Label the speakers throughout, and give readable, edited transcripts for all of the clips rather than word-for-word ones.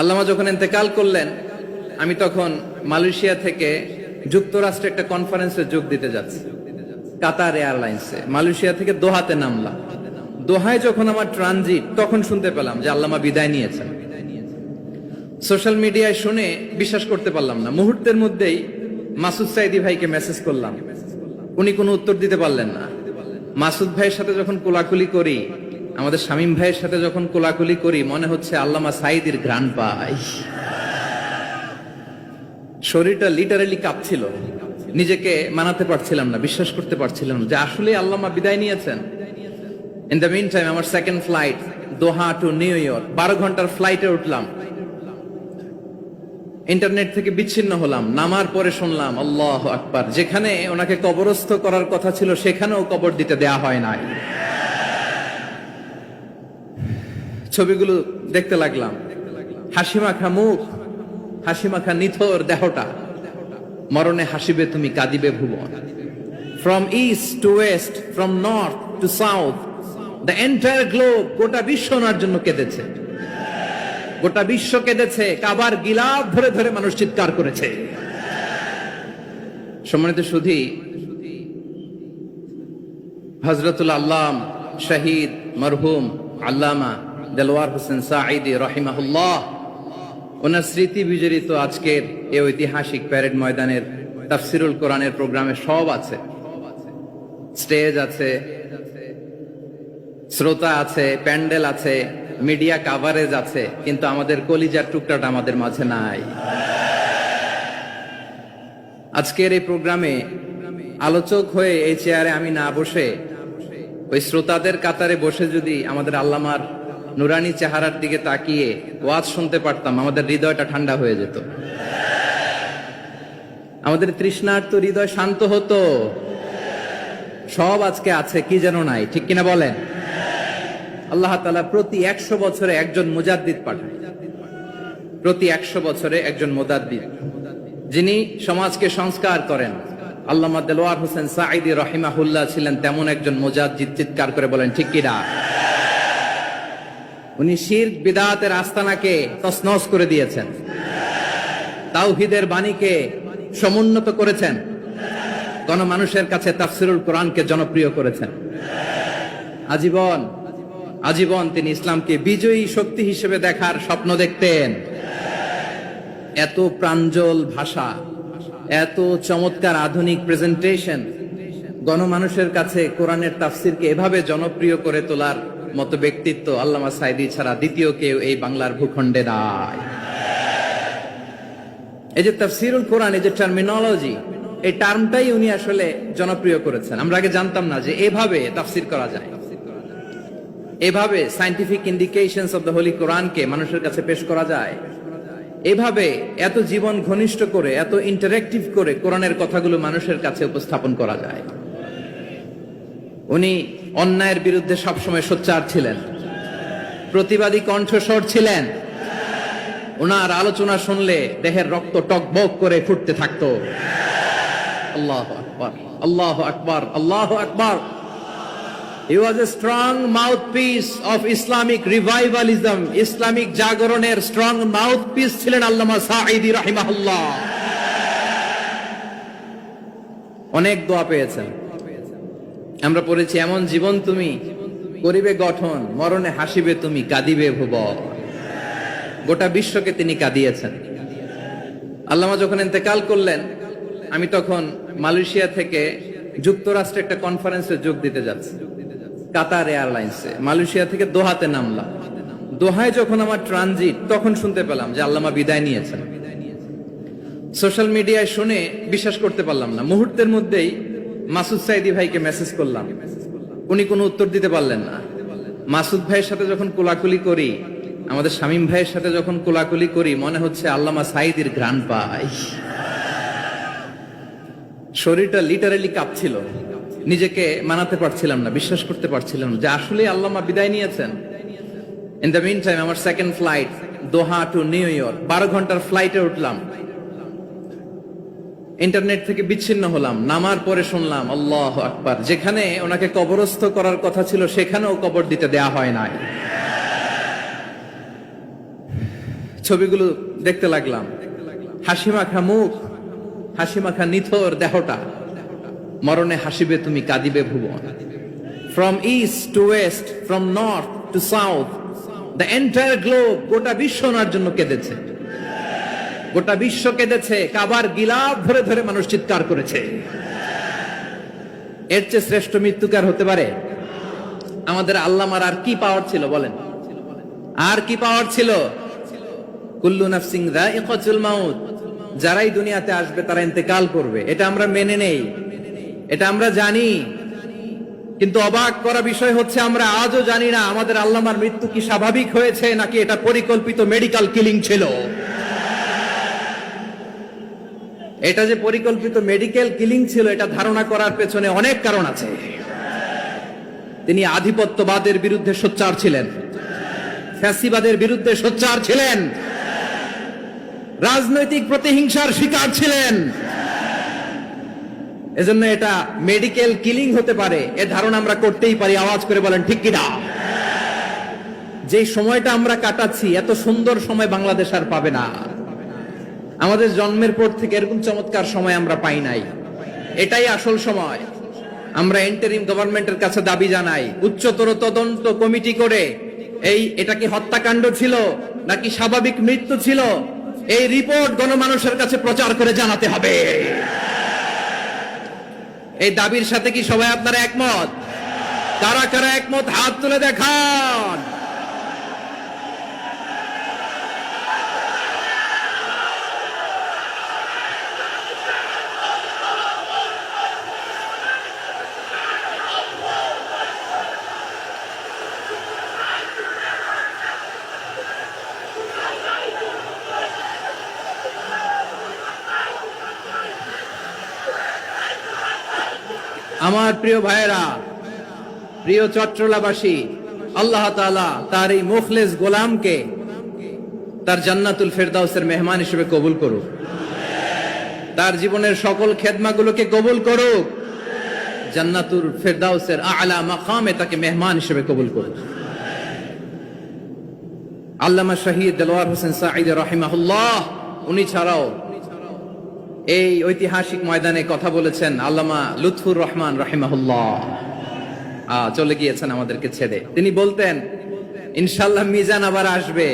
Speaker 1: আল্লামা যখন ইন্তেকাল করলেন, আমি তখন মালয়েশিয়া থেকে যুক্তরাষ্ট্রে একটা কনফারেন্সে যোগ দিতে যাচ্ছি, কাতার এয়ারলাইন্সে। মালয়েশিয়া থেকে দোহাতে নামলাম। দোহায় যখন আমার ট্রানজিট, তখন শুনতে পেলাম যে আল্লামা বিদায় নিয়েছেন। সোশ্যাল মিডিয়ায় শুনে বিশ্বাস করতে পারলাম না। মুহূর্তের মধ্যেই মাসুদ সাইদি ভাইকে মেসেজ করলাম, উনি কোনো উত্তর দিতে পারলেন না। মাসুদ ভাইয়ের সাথে যখন কোলাকুলি করি, আমাদের শামীম ভাইয়ের সাথে যখন কোলাকুলি করি, মনে হচ্ছে আল্লামা সাইদির ঘ্রাণ পাই। শরীরটা লিটারালি কাঁপছিল, নিজেকে মানাতে পারছিলাম না, বিশ্বাস করতে পারছিলাম যে আসলে আল্লামা বিদায় নিয়েছেন। ইন দ্য মিন টাইম আমার সেকেন্ড ফ্লাইট দোহা টু নিউ ইয়র্ক, 12 ঘন্টার ফ্লাইটে উঠলাম। ইন্টারনেট থেকে বিচ্ছিন্ন হলাম। নামার পরে শুনলাম আল্লাহু আকবার, যেখানে ওনাকে কবরস্থ করার কথা ছিল সেখানেও কবর দিতে দেয়া হয় নাই। ছবিগুলো দেখতে লাগলাম, হাসিমাখা মুখ, হাসিমাখা নিথর দেহটা, মরণে হাসিবে তুমি কাঁদিবে ভুবন। From east to west, from north to south, the entire globe, গোটা বিশ্ব ওনার জন্য কেঁদেছে, গোটা বিশ্ব কেঁদেছে। কাবার গিলাফ ধরে ধরে মানুষ চিৎকার করেছে। সম্মানিত সুধী, হযরতুল আল্লাম শহীদ মরহুম আল্লামা দেলওয়ার হোসেন সাঈদী রাহিমাহুল্লাহ, ওনার স্মৃতি বিজড়িত আজকের এই ঐতিহাসিক প্যারেড ময়দানের তাফসিরুল কোরআনের প্রোগ্রামে সব আছে। স্টেজ আছে, শ্রোতা আছে, প্যান্ডেল আছে, মিডিয়া কাভারেজ আছে, কিন্তু আমাদের কলিজার টুকরাটা আমাদের মাঝে নাই। আজকের এই প্রোগ্রামে আলোচক হয়ে এই চেয়ারে আমি না বসে ওই শ্রোতাদের কাতারে বসে যদি আমাদের আল্লামার নুরানি চেহারার দিকে তাকিয়ে ওয়াজ শুনতে পারতাম, আমাদের হৃদয়টা ঠান্ডা হয়ে যেত, আমাদের তৃষ্ণার্ত হৃদয় শান্ত হতো। সব আজকে আছে, কি যেন নাই, ঠিক কিনা বলেন? আল্লাহ তাআলা প্রতি 100 বছরে একজন মুজাদ্দিদ পাঠান, প্রতি 100 বছরে একজন মুজাদ্দিদ, যিনি সমাজকে সংস্কার করেন। আল্লামা দেলওয়ার হোসেন সাঈদী রাহিমাহুল্লাহ ছিলেন তেমন একজন মুজাদ্দিদ। চিৎকার করে বলেন ঠিক কিনা? উনি শিরক বিদআতের আস্তানাকে তছনছ করে দিয়েছেন, তাওহীদের বাণীকে সমুন্নত করেছেন, গণমানুষের কাছে তাফসিরুল কোরআনকে জনপ্রিয় করেছেন। আজীবন আজীবন তিনি ইসলামকে বিজয়ী শক্তি হিসেবে দেখার স্বপ্ন দেখতেন। এত প্রাঞ্জল ভাষা, এত চমৎকার আধুনিক প্রেজেন্টেশন, গণমানুষের কাছে কোরআনের তাফসিরকে এভাবে জনপ্রিয় করে তোলার মতো ব্যক্তিত্ব আল্লামা সাঈদী ছাড়া দ্বিতীয় কেউ এই বাংলার ভূখণ্ডে নাই। এই যে তাফসিরুল কোরআন, এই যে টার্মিনোলজি, এই টার্মটাই উনি আসলে জনপ্রিয় করেছেন। আমরা আগে জানতাম না যে এভাবে তাফসির করা যায়, এভাবে scientific indications of the Holi কোরআনকে মানুষের কাছে পেশ করা যায়, এভাবে এত জীবন ঘনিষ্ঠ করে, এত ইন্টারেক্টিভ করে কোরআনের কথাগুলো মানুষের কাছে উপস্থাপন করা যায়। উনি অন্যায়ের বিরুদ্ধে সবসময় সোচ্চার ছিলেন, প্রতিবাদী কণ্ঠস্বর ছিলেন। ওনার আলোচনা শুনলে দেহের রক্ত টকবক করে ফুটতে থাকতো। আল্লাহু আকবার, আল্লাহু আকবার, আল্লাহু আকবার। He was a strong mouthpiece of Islamic revivalism. Islamic জাগরণের স্ট্রং মাউথপিস ছিলেন আল্লামা সাঈদী রাহিমাহুল্লাহ। অনেক দোয়া পেয়েছেন, আমরা পড়েছি, এমন জীবন তুমি করিবে গঠন, মরণে হাসিবে তুমি কাঁদিবে ভুবন। গোটা বিশ্বকে তিনি কাঁদিয়েছেন। আল্লামা যখন ইন্তেকাল করলেন, আমি তখন মালয়েশিয়া থেকে যুক্তরাষ্ট্রে একটা কনফারেন্সে যোগ দিতে যাচ্ছি, কাতার এয়ারলাইন্সে। মালয়েশিয়া থেকে দোহাতে নামলাম। দোহায় যখন আমার ট্রানজিট, তখন শুনতে পেলাম যে আল্লামা বিদায় নিয়েছেন। সোশ্যাল মিডিয়ায় শুনে বিশ্বাস করতে পারলাম না। মুহূর্তের মধ্যেই মাসুদ সাইদি ভাইকে মেসেজ করলাম, উনি কোনো উত্তর দিতে পারলেন না। মাসুদ ভাইয়ের সাথে যখন কোলাকুলি করি, আমাদের শামীম ভাইয়ের সাথে যখন কোলাকুলি করি, মনে হচ্ছে আল্লামা সাইদির ঘ্রাণ পাই। শরীরটা লিটারালি কাঁপছিল, নিজেকে মানাতে পারছিলাম না, বিশ্বাস করতে পারছিলাম যে আসলে আল্লামা বিদায় নিয়েছেন। ইন দ্য মিন টাইম আমার সেকেন্ড ফ্লাইট দোহা টু নিউ ইয়র্ক, 12 ঘন্টার ফ্লাইটে উঠলাম। ইন্টারনেট থেকে বিচ্ছিন্ন হলাম। নামার পরে শুনলাম আল্লাহু আকবার, যেখানে ওনাকে কবরস্থ করার কথা ছিল সেখানেও কবর দিতে দেয়া হয় নাই। ছবিগুলো দেখতে লাগলাম। হাসি মাখা মুখ, হাসি মাখা নিথর দেহটা, মরণে হাসিবে তুমি কাঁদিবে ভুবন। From east to west, from north to south, the entire globe, গোটা বিশ্ব ওনার জন্য কেঁদেছে। গোটা বিশ্ব কেঁদেছে, কাবার গিলাফ ধরে ধরে মানুষ চিৎকার করেছে। এর চেয়ে শ্রেষ্ঠ মৃত্যুকার হতে পারে? আমাদের আল্লামার আর কি পাওয়ার ছিল বলেন? আর কি পাওয়ার ছিল? কুল্লু নাফসিন যায়িকাতুল মাউত, যারাই দুনিয়াতে আসবে তারা ইন্তেকাল করবে, এটা আমরা মেনে নেই, এটা আমরা জানি। কিন্তু অবাক করা বিষয় হচ্ছে আমরা আজও জানি না আমাদের আল্লামার মৃত্যু কি স্বাভাবিক হয়েছে নাকি এটা পরিকল্পিত মেডিকেল কিলিং ছিল। এটা যে পরিকল্পিত মেডিকেল কিলিং ছিল এটা ধারণা করার পেছনে অনেক কারণ আছে। তিনি আধিপত্যবাদের বিরুদ্ধে সোচ্চার ছিলেন, ফ্যাসিবাদের বিরুদ্ধে সোচ্চার ছিলেন, রাজনৈতিক প্রতিহিংসার শিকার ছিলেন। এজন্য এটা মেডিকেল কিলিং হতে পারে এ ধারণা আমরা করতেই পারি। আওয়াজ করে বলেন ঠিক কিনা? যে সময়টা আমরা কাটাচ্ছি এত সুন্দর সময় বাংলাদেশ আর পাবে না। আমাদের জন্মের পর থেকে এরকম চমৎকার সময় আমরা পাই নাই। এটাই আসল সময়। আমরা ইন্টারিম গভর্নমেন্টের কাছে দাবি জানাই, উচ্চতর তদন্ত কমিটি করে এটা কি হত্যাকাণ্ড ছিল নাকি স্বাভাবিক মৃত্যু ছিল, এই রিপোর্ট গণমানুষের কাছে প্রচার করে জানাতে হবে। এই দাবির সাথে কি সবাই আপনারা একমত? কারা কারা একমত হাত তুলে দেখান। আমার প্রিয় ভাইয়েরা, প্রিয় চট্টলাবাসী, আল্লাহ তাআলা তার এই মুখলেস গোলামকে তার জান্নাতুল ফেরদাউসের মেহমান হিসেবে কবুল করুক, তার জীবনের সকল খেদমাগুলোকে কবুল করুক, জান্নাতুল ফেরদাউসের আলা মাকামে তাকে মেহমান হিসেবে কবুল করুক। আল্লামা শহীদ দেলোয়ার হোসেন সাঈদী রাহিমাহুল্লাহ, উনি ছাড়াও এই ঐতিহাসিক ময়দানে কথা বলেছেন আল্লামা লুৎফুর রহমান রাহিমাহুল্লাহ। চলে গিয়েছেন আমাদেরকে ছেড়ে। তিনি বলতেন, ইনশাআল্লাহ মিজান আবার আসবে।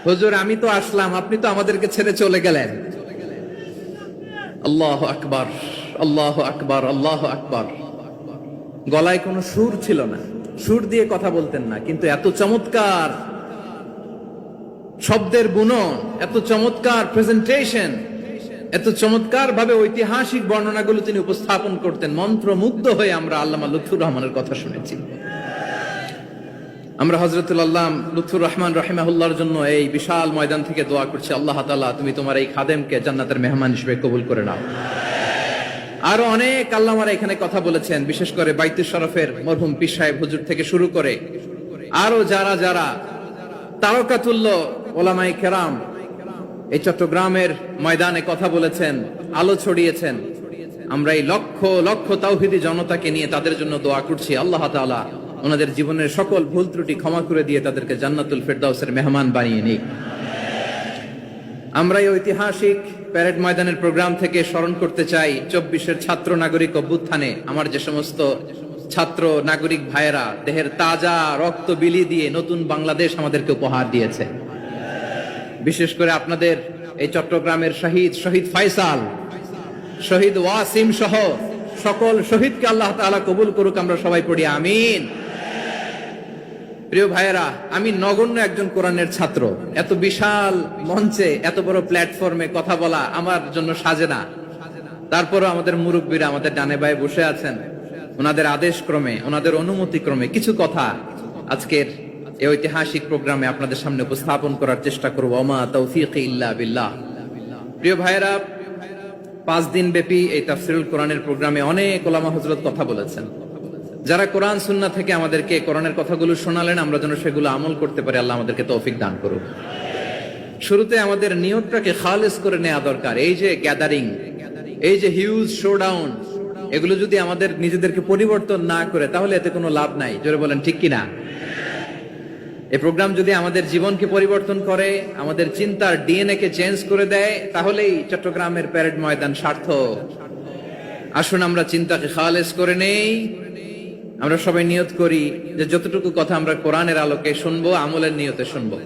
Speaker 1: হুজুর আমি তো আসলাম, আপনি তো আমাদেরকে ছেড়ে চলে গেলেন। আল্লাহু আকবার, আল্লাহু আকবার, আল্লাহু আকবার। গলায় কোনো সুর ছিল না, সুর দিয়ে কথা বলতেন না, কিন্তু এত চমৎকার শব্দের বুনন, এত চমৎকার প্রেজেন্টেশন, এত চমৎকার ভাবে ঐতিহাসিক বর্ণনাগুলো তিনি উপস্থাপন করতেন। মন্ত্রমুগ্ধ হয়ে আমরা আল্লামা লুৎফুর রহমানের কথা শুনেছি। আমরা হযরতুল আল্লাহ লুৎফুর রহমান রাহিমাহুল্লাহর জন্য এই বিশাল ময়দান থেকে দোয়া করছি, আল্লাহ তাআলা তুমি তোমার এই খাদেমকে জান্নাতের মেহমান হিসেবে কবুল করে নাও। আরো অনেক আল্লামারা এখানে কথা বলেছেন, বিশেষ করে বাইতুল শরফের মরহুম পীর সাহেব হুজুর থেকে শুরু করে আরো যারা যারা তারকাতুল্য ওলামায়ে কেরাম এই চট্টগ্রামের ময়দানে কথা বলেছেন, আলো ছড়িয়েছেন। আমরা এই লক্ষ লক্ষ তাওহীদি জনতাকে নিয়ে তাদের জন্য দোয়া করছি, আল্লাহ তাআলা ওনাদের জীবনের সকল ভুল ত্রুটি ক্ষমা করে দিয়ে তাদেরকে জান্নাতুল ফেরদাউসের মেহমান বানিয়ে নিক। আমরা এই ঐতিহাসিক প্যারেড ময়দানের প্রোগ্রাম থেকে স্মরণ করতে চাই 24-এর ছাত্র নাগরিক অভ্যুত্থানে আমার যে সমস্ত ছাত্র নাগরিক ভাইয়েরা দেহের তাজা রক্ত বিলি দিয়ে নতুন বাংলাদেশ আমাদেরকে উপহার দিয়েছে। বিশেষ করে আপনাদের এই চট্টগ্রামের শহীদ ফাইসাল, শহীদ ওয়াসিম সহ সকল শহীদকে আল্লাহ তাআলা কবুল করুক। আমরা সবাই পড়ি আমিন। প্রিয় ভাইয়েরা, আমি নগণ্য একজন কোরআনের ছাত্র, এত বিশাল মঞ্চে এত বড় প্ল্যাটফর্মে কথা বলা আমার জন্য সাজে না। তারপরও আমাদের মুরব্বীরা আমাদের ডানে বায়ে বসে আছেন, ওনাদের আদেশ ক্রমে, ওনাদের অনুমতি ক্রমে কিছু কথা আজকের এই ঐতিহাসিক প্রোগ্রামে আপনাদের সামনে উপস্থাপন করার চেষ্টা করব। ওমা তৌফিক ইল্লা বিল্লাহ। প্রিয় ভাইয়েরা, 5 দিন ব্যাপী এই তাফসীরুল কোরআনের প্রোগ্রামে অনেক ওলামা হযরত কথা বলেছেন। যারা কোরআন সুন্নাহ থেকে আমাদেরকে কোরআনের কথাগুলো শোনালেন, আমরা যেন সেগুলো আমল করতে পারি, আল্লাহ আমাদেরকে তৌফিক দান করুক। শুরুতে আমাদের নিয়তটাকে খালেস করে নেওয়া দরকার। এই যে গ্যাদারিং, এই যে হিউজ শোডাউন, এগুলো যদি আমাদের নিজেদেরকে পরিবর্তন না করে তাহলে এতে কোনো লাভ নাই। জোরে বলেন ঠিক কিনা? এই প্রোগ্রাম যদি আমাদের জীবনকে পরিবর্তন করে, আমাদের চিন্তার ডিএনএ কে চেঞ্জ করে দেয়, তাহলেই চট্টগ্রামের প্যারেড ময়দান সার্থক। আসুন আমরা চিন্তাকে খালেস করে নেই। আমরা সবাই নিয়ত করি যে যতটুকু কথা আমরা কোরআনের আলোকে শুনবো, আমলের নিয়তে শুনবো।